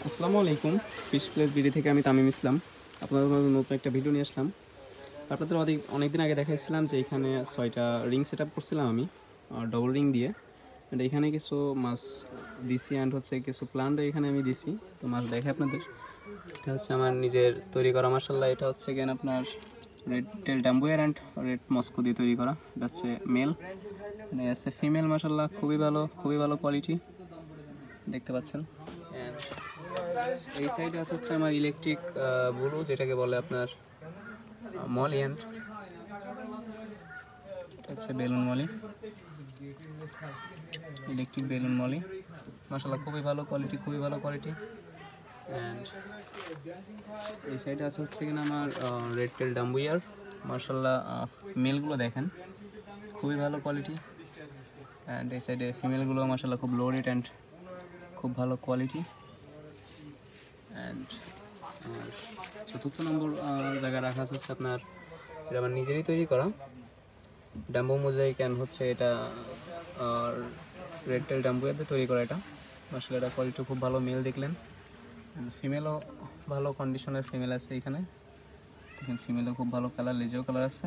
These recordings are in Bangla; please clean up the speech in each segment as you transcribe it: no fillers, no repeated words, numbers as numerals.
আসসালামু আলাইকুম। ফিশ প্লেস বিডি থেকে আমি তামিম ইসলাম আপনাদের মাঝে নতুন একটা ভিডিও নিয়ে আসলাম। আপনাদের অনেকদিন আগে দেখাইছিলাম যে এখানে 6টা রিং সেট আপ করছিলাম আমি ডবল রিং দিয়ে। অ্যান্ড এখানে কিছু মাছ দিছি অ্যান্ড হচ্ছে কিছু প্লান্ট এখানে আমি দিছি। তো মাছ দেখে আপনাদের, এটা হচ্ছে আমার নিজের তৈরি করা মাশাল্লাহ। এটা হচ্ছে কেন আপনার রেড টেল ডাম্বুয়ার অ্যান্ড রেড মস্কো দিয়ে তৈরি করা। এটা হচ্ছে মেল, মানে আছে ফিমেল মাশাল্লাহ, খুবই ভালো কোয়ালিটি দেখতে পাচ্ছেন। And এই সাইডে আছে হচ্ছে আমার ইলেকট্রিক ব্লু, যেটাকে বলে আপনার মলি, অ্যান্ড হচ্ছে balloon Moli, electric balloon Moli মাশাআল্লাহ, খুবই ভালো কোয়ালিটি। অ্যান্ড এই সাইডে আছে হচ্ছে কিনা আমার রেড টেল ডাম্বুয়ার মাশাআল্লাহ। মেলগুলো দেখেন খুবই ভালো কোয়ালিটি, অ্যান্ড এই সাইডে ফিমেলগুলো মাশাআল্লাহ খুব লো রেট অ্যান্ড খুব ভালো কোয়ালিটি। অ্যান্ড আমার চতুর্থ নম্বর জায়গায় রাখা হচ্ছে আপনার, এটা আমার নিজেরই তৈরি করা ডাম্বো মোজাইক, অ্যান্ড হচ্ছে এটা রেড টেল ডাম্বুয়াতে তৈরি করা। এটা আসলে এটা কোয়ালিটি খুব ভালো, মেল দেখলেন। ফিমেলও ভালো কন্ডিশনের ফিমেল আছে এখানে দেখেন, ফিমেলও খুব ভালো কালার, লেজেও কালার আছে।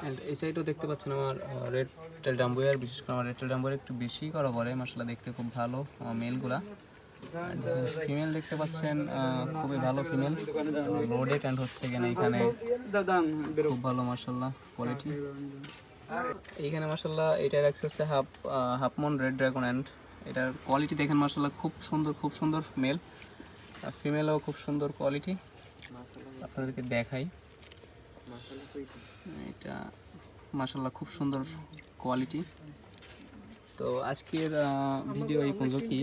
অ্যান্ড এই সাইডও দেখতে পাচ্ছেন আমার রেড টেল ডাম্বুয়ার, বিশেষ করে আমার রেড টেল ডাম্বুয়ার একটু বেশি করা পরে মাশাআল্লাহ, দেখতে খুব ভালো মেলগুলা। ফিমেল দেখতে পাচ্ছেন খুবই ভালো ফিমেল, লোডেড অ্যান্ড হচ্ছে এখানে খুব ভালো মাশাআল্লাহ কোয়ালিটি। এইখানে মাশাআল্লাহ এটা রাখছে হচ্ছে হাফ মন রেড ড্রাগন, অ্যান্ড এটার কোয়ালিটি দেখেন মাশাআল্লাহ খুব সুন্দর মেল, আর ফিমেলও খুব সুন্দর কোয়ালিটি। আপনাদেরকে দেখাই, এটা মাশাআল্লাহ খুব সুন্দর কোয়ালিটি। তো আজকের ভিডিও এই পর্যন্ত কি